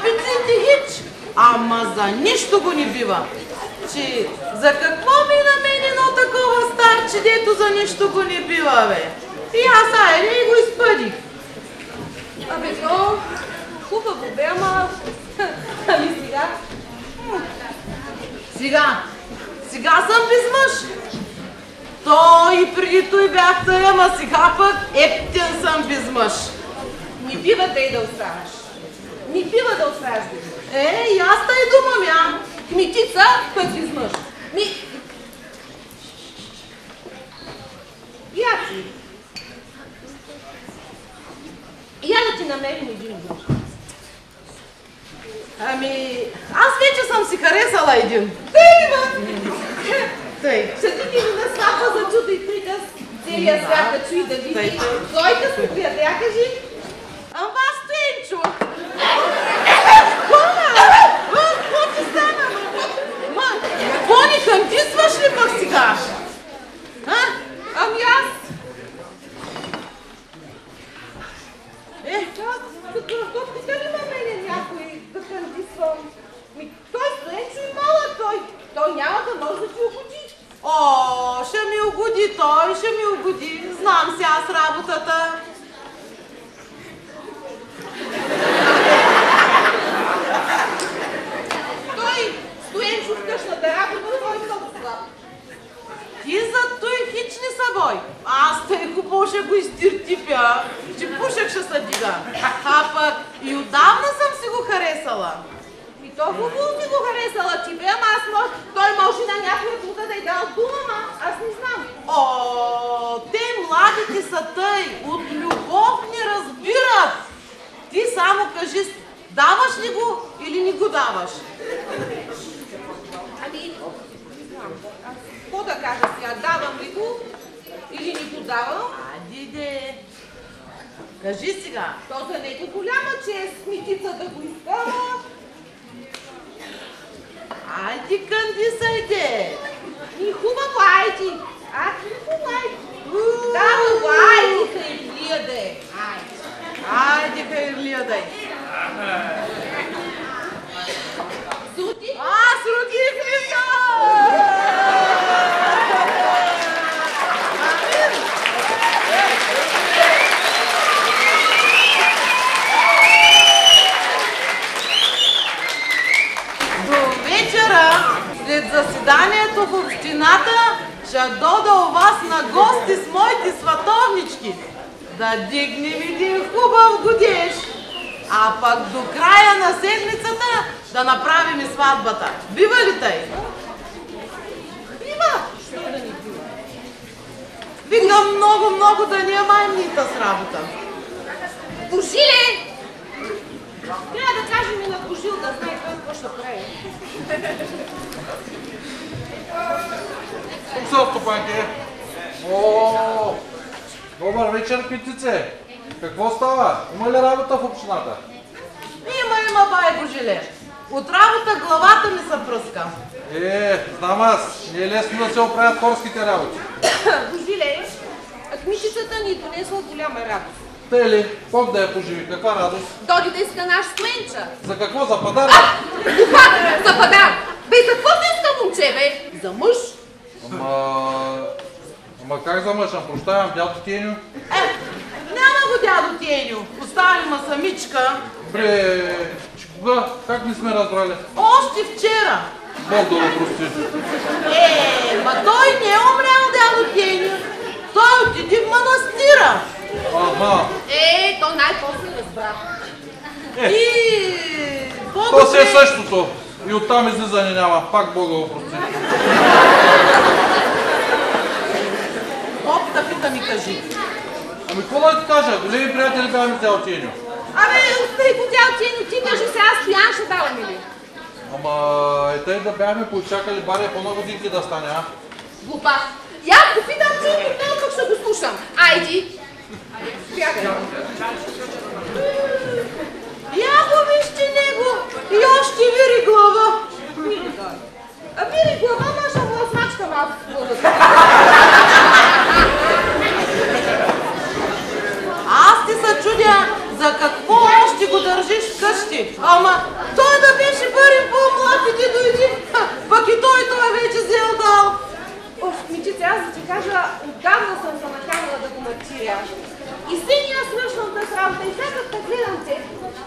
Пиците хич, ама за нищо го не бива. Че за какво ми на мен едно такова старче, дето за нищо го не бива, бе? И аз айде и го изпъдих. Абе, то хубаво бе, ама... Ами сега? Сега съм без мъж. То и преди той бях тъй, ама сега пък ептен съм без мъж. Не бива да и да останеш. Не бива да останеш. И аз тъй думам, я. Кметица, пък без мъж. Яци. Я да ти намерим един мъж. Ами, аз вече съм си харесала един. Тъй. Ще ти ми наскапа за чудо и приказ целият свят да чуи да види. Зойка се приятеля, кажи. Ама Стоенчо! Какво ти стана? Какво ни хантисваш ли пък сега? Ами аз. Какво пита ли на мене някой да хантисвам? Той Стоенчо и малък той няма да може да ти угоди. О, ще ми угоди той, ще ми угоди. Знам си аз работата. Той Стоенчо в къщната работа, той е много слаб. Ти за той хич не събой. Аз тъй хубаво ще го изтиртипя, че пушек ще се дига. А пък и отдавна съм си го харесала. И то хубаво ти го харесала ти бе, ама той може на някоя друга да й дал дума, ама аз не знам. О, те младите са тъй, от любов не разбират. Ти само кажи, даваш ли го или не го даваш? Ами, не знам. Какво да кажа сега, давам ли го или не го давам? Адиде, кажи сега. То за него голяма чест, Кметица да го иска. Айди, кандисайте. И хубаво, айди. Хубаво, айди. Давам го, айди, Хайрлия да е. Айди, Хайрлия да е. Срути? Аз родих ли я? До вечера, след заседанието в общината, ще дода у вас на гости с моите сватовнички. Да дигнем един хубав годеж. А пък до края на седмицата да направим и сватбата. Бива ли тъй? Бива. Що да ни бива? Викам много да ни нита с работа. Божиле! Трябва да кажем и на Божил да знае той какво ще прави. Селото, панке! О, добър вечер, Кметице! Какво става? Има ли работа в общината? Има, бай Божиле. От работа главата ми се пръска. Знам аз. Не е лесно да се оправят хорските работи. Божиле, Кметицата ни донесла голяма радост. Тъй ли? Бог да я поживи. Каква радост? Доди да иска наш Стоенча. За какво? За падар? За падар! Бе, за какво да иска момче, бе? За мъж? Ама как за мъж? Прощавам, дядо Теню. Няма го дядо Теню. Остави ма самичка. Бре, че кога? Как не сме разбрали? Още вчера. Бог да го прости. Ма той не е умрял дядо Теню. Той отиде в манастира. Аха. То най-после разбра. То си е същото. И оттам излизане няма. Пак Бога го прости. Бог пита ми кажи. Ами какво да ти кажа? Големи приятели бяхме с дядо Теню. Остави го дядо Теню, ти кажи сега Стоян ще даваме ли? Ама тъй да бяхме поизчакали бария по-много годинки да стане, а? Глупа. Я го питам чудо, пък ще го слушам. Айди. Бягай. Я го вижте него и още вири глава. Вири глава, наша му смачка малко с главата. Аз ти се чудя за какво още го държиш вкъщи. Ама Сирия. И синия свършвам тази работа и сега да гледам те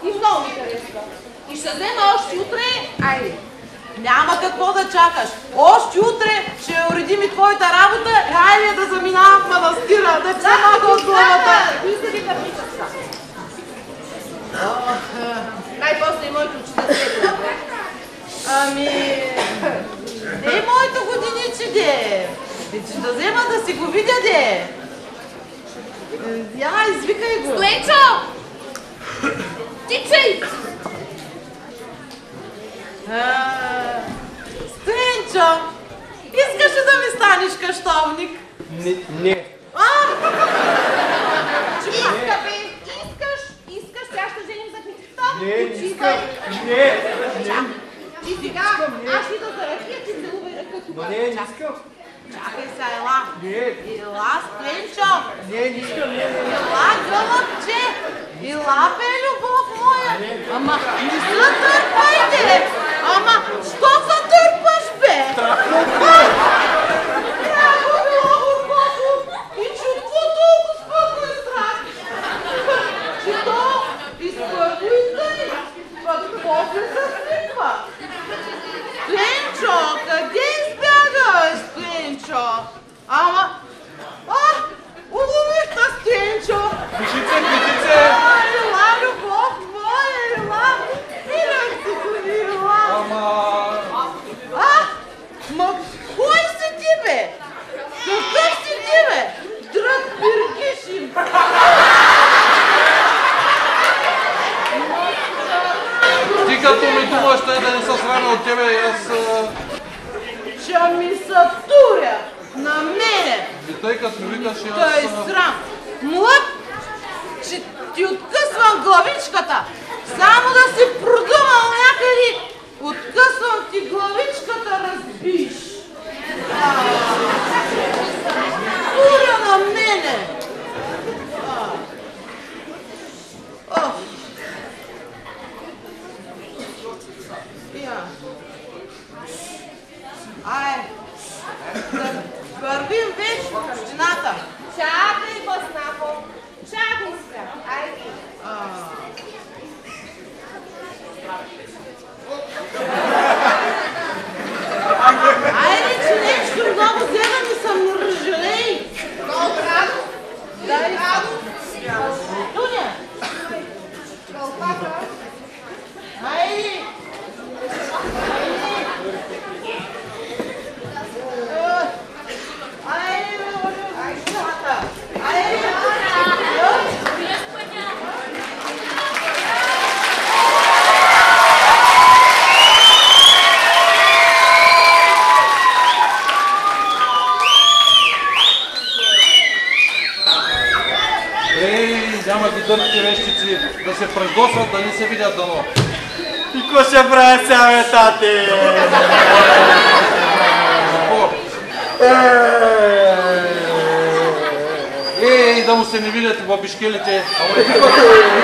и много ми харесва. И ще взема още утре, айде. Няма какво да чакаш. Още утре ще уредим и твоята работа и айде да заминавам в манастира, да се мага от главата. Мисля ви капичества. Най-после и моите очи да следва. Ами... Де моето годиниче, де? Ще да взема да си го видя, де? Я, извикай го. Сленчо! Тичай! Стенчо, искаш ли да ми станеш каштовник? Не. Чакай, бе! Искаш, сега ще женим за книгата? Не искам. Не. И сега, аз ще да заръкия, ти целувай ръка тук. Не искам. Чакай сега, ела. Не. Ела, Стенчо. Не искам. Ела, гълъбче. Ела, бе, любов моя. Ама, не се търпайте. Ама, що се търпаш, бе? Страхно, Богу. И че какво толкова спъко е страх? Че то изпърво и тъй. Пък после се свиква. Стенчо, къде избяга, Стенчо? Ама, улових на Стенчо. Квитице! Ела, любов моя, ела. Илях си го, ела. Ма, кой си ти, бе? Какъв си ти, бе? Дръг пиргишин. Ти като ми думаш, да не се сраме от тебе, аз... Ще ми се туря на мене. И тъй като ми викаш и аз... Тъй срам. Млък, че ти откъсвам главичката. Само да си продумал някъде. Откъсвам ти главичката, разбиш. Туря на мене. Да вървим вече в общината. Чакай, Баснако. Чакай сега. Айде. Айде, че нещо много взема ми съм ръжелей. Много радо. Дай радо. Дуня. Кълпака. Айде. Няма ги дърпите вещици, да се прегосват, да не се видят дано. И ко ще правя сега, бе, тати? Ей, да му се не видят бабишкелите. Ама и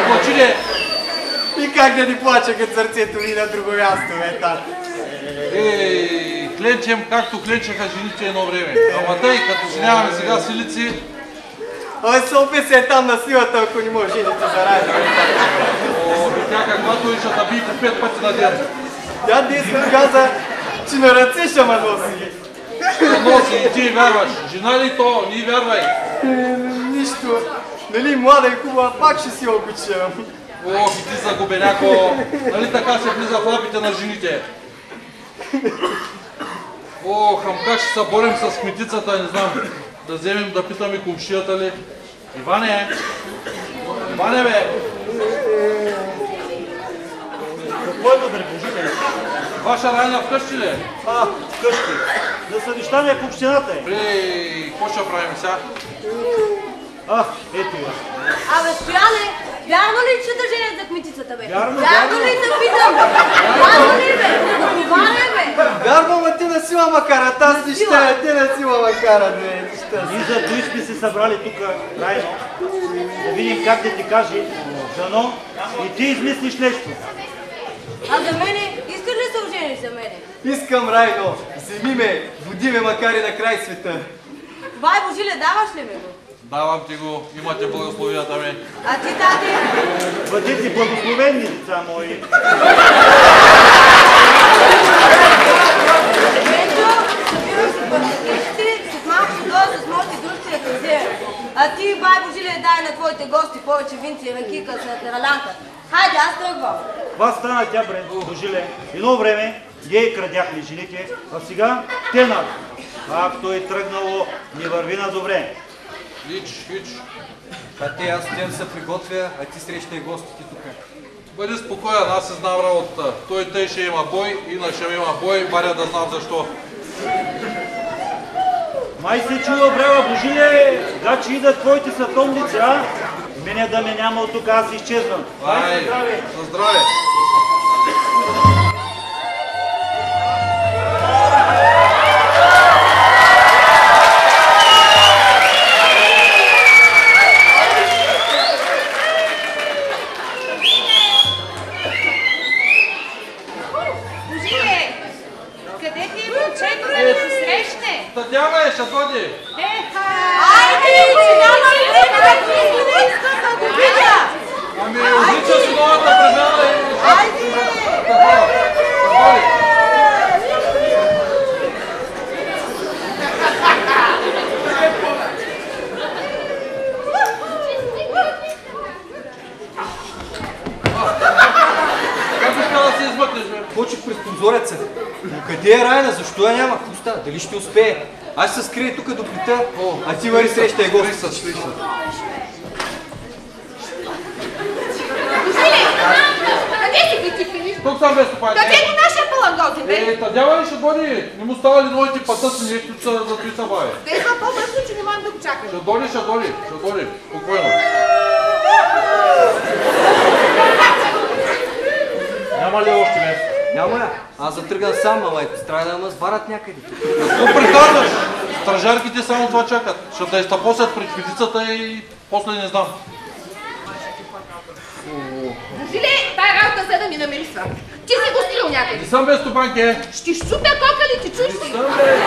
плачи. И как да ни плача, като сърцето ми на друго място, бе, тати? Ей, кленчем, както кленчеха жените едно време. Ама тъй, като си нямаме сега силици... Ой, се описа е там на силата, ако не може жените заради. О, тя каквато и ще да бие по 5 пъти на ден. Тя днес каза, че на ръце ще ме носи. Ще носи и ти вярваш. Жена ли то? Не вярвай. Нищо. Нали, млада и хубава, пак ще си обичам. О, и ти загубеняко. Нали така се влиза в лапите на жените? О, хамка ще се борим с кметицата, не знам. Да вземем да питаме комшията ли. Иване! Иване, бе! Какво е, вътре, Божите? Ваша Райна вкъщи ли? Вкъщи. За съвещание в общината е. Ей, какво ще правим сега? Ето я. Абе, Стояне, вярно ли, че да женят за кметицата, бе? Вярно, Вярно ли да питам? Вярно ли, бе? Отговаря, бе? Вярвам, ма ти на сила ма карат, аз не ще, ти на сила ма карат, бе. Ние за той сме се събрали тук, Райно, да видим как да ти каже, дано и ти измислиш нещо. А за мене, искаш ли се ожениш за мене? Искам, Райно, вземи ме, води ме макар и на край света. Това е, Божиле, даваш ли ми го? Давам ти го, имате благословията ми. А ти, тати? Бъдете благословени, деца мои. Ето, събирам се пътниките, след малко ще дойда с моите дружци да те взея. А ти, бай Божиле, дай на твоите гости повече винци и ракика с тералянка. Хайде, аз тръгвам. Това стана тя, бре, Божиле. Едно време ние крадяхме жените, а сега те нас. Както е тръгнало, не върви на добре. Хич. Тате, аз отидем да се приготвя, а ти срещай гостите тук. Бъди спокоен, аз се знам работата. Той тъй ще има бой, иначе има бой, баря да знам защо. Май се чува, брева, Божиле, гачи идат твоите световници, а? Мене да ме няма от тук, аз изчезвам. Ай, за здраве! Божиле, къде ти е момчето да ни посрещне? Татяна ще ходи! Айде, че няма време да излиза да го видя! Ами, отлича си новата премяна и... Айде! Ходи! Как успя да се измъкнеш, бе? Почех през прозореца. Но къде е Райна? Защо я няма? Какво става? Дали ще успее? Аз ще се скрия тук до плита, а ти вари срещай гостите. Божиле, къде си ти, Филип? Тук съм без стопани. Къде е нашия палангозин, бе? Тадява ли ще доди? Не му става ли новите пътъци, нещо за той са баве? Действа по-бързо, че не можем да го чакаме. Ще доди. Спокойно. Няма ли още бе? Няма я. Аз затръгам сам, ама ето, трябва да ме сварят някъде. Какво приказваш? Стражарките само това чакат. Ще те изтъпосят пред петицата и после не знам. Божиле, тая работа се да ми намирисва. Ти си го скрил някъде. Не съм без стопанке. Ще щупя кокалите, чуш ли? Съм бе.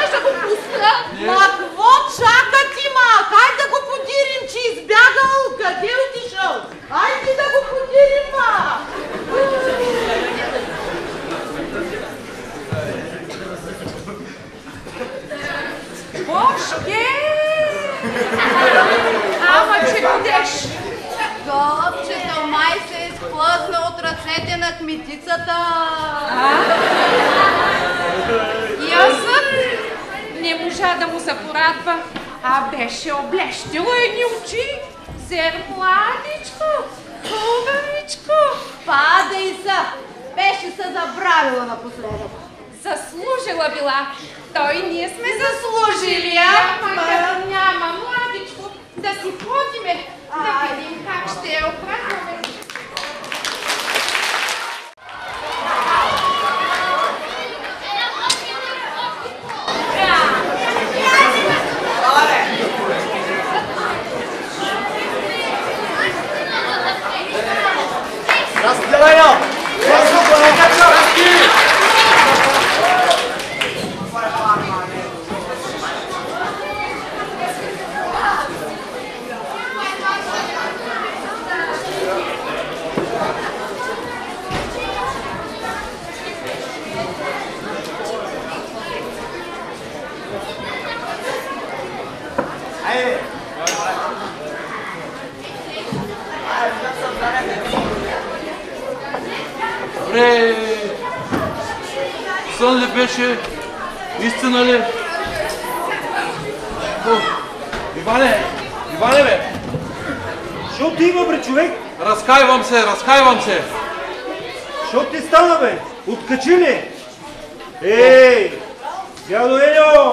Ще го пусна. Ма какво чака ти, ма? Хайде да го подирим, че избягал. Къде отишъл? Хайде да го подирим, ма! Бошке! Ама че ходеш. Голъбчето май се изплъзна от ръцете на кметицата. Язък не можа да му запорадва, а беше облещила едни очи. Зер младичко, хубавичко. Падай са! Беше се забравила напоследък. Заслужила била. Той ние сме заслужили, а? Няма, младичко, да си ходиме, да видим как ще я оправяме. Добре, сън ли беше? Истина ли? Иване бе! Що ти има, бре, човек? Разкайвам се! Що ти стана, бе? Откачи ли? Ей, дядо Елио,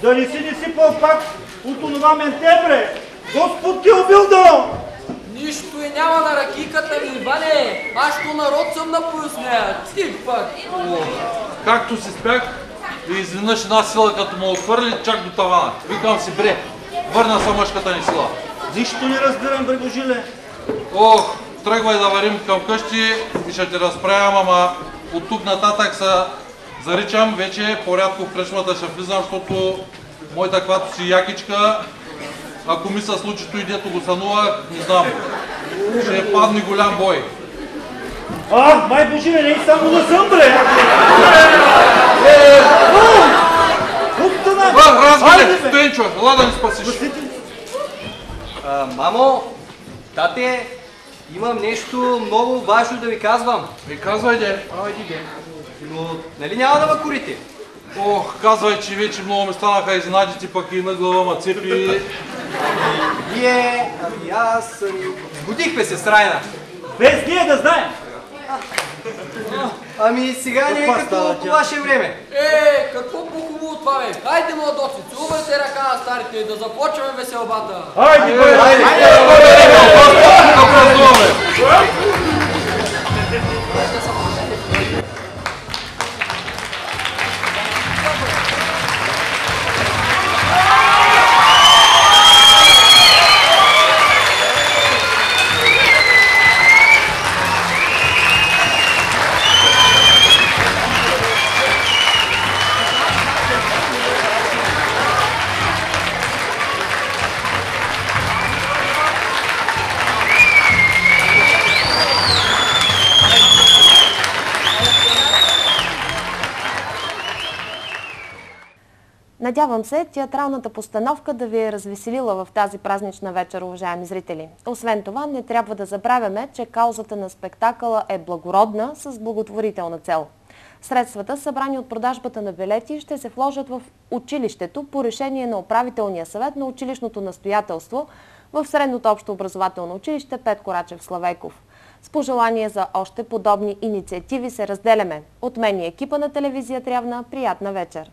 да не си пъл пак от онова менте, бре! Господ ти е убил да! Нищо и няма на ракиката ми, Иване! Аз то народ съм напоил с нея. Ти пък! Както си спях и изведнъж една сила като ме отхвърли чак до тавана. Викам си, бре, върна се мъжката ни сила. Нищо не разбирам, бре, Божиле. Ох, тръгвай да варим към къщи и ще те разправям, ама от тук нататък се заричам, вече по-рядко в кръчмата ще влизам, защото моята квато си якичка ако ми се случи той, дето го сънува, не знам. Ще падне голям бой. Май Божиле, не и само да съм, бре! Разгоне, Стоенчо, ела да ни спасиш. Мамо, тате, имам нещо много важно да ви казвам. Казвай, де. Айди, де. Но, нали няма да ме корите? Ох, казвай, че вече много ми станаха изненадите, пък и на глава ма цепи. Вие, аз, сгодихме се с Райна. Без ние да знаем! Сега не е като по ваше време. Какво по-хубаво това бе? Хайде, младоци, целувайте ръка на старите и да започваме веселбата. Хайде, бе! Надявам се театралната постановка да ви е развеселила в тази празнична вечер, уважаеми зрители. Освен това, не трябва да забравяме, че каузата на спектакъла е благородна с благотворителна цел. Средствата, събрани от продажбата на билети, ще се вложат в училището по решение на управителния съвет на училищното настоятелство в Средното общо образователно училище Петко Рачев Славейков. С пожелание за още подобни инициативи се разделяме. От мен и екипа на телевизия Трявна, приятна вечер!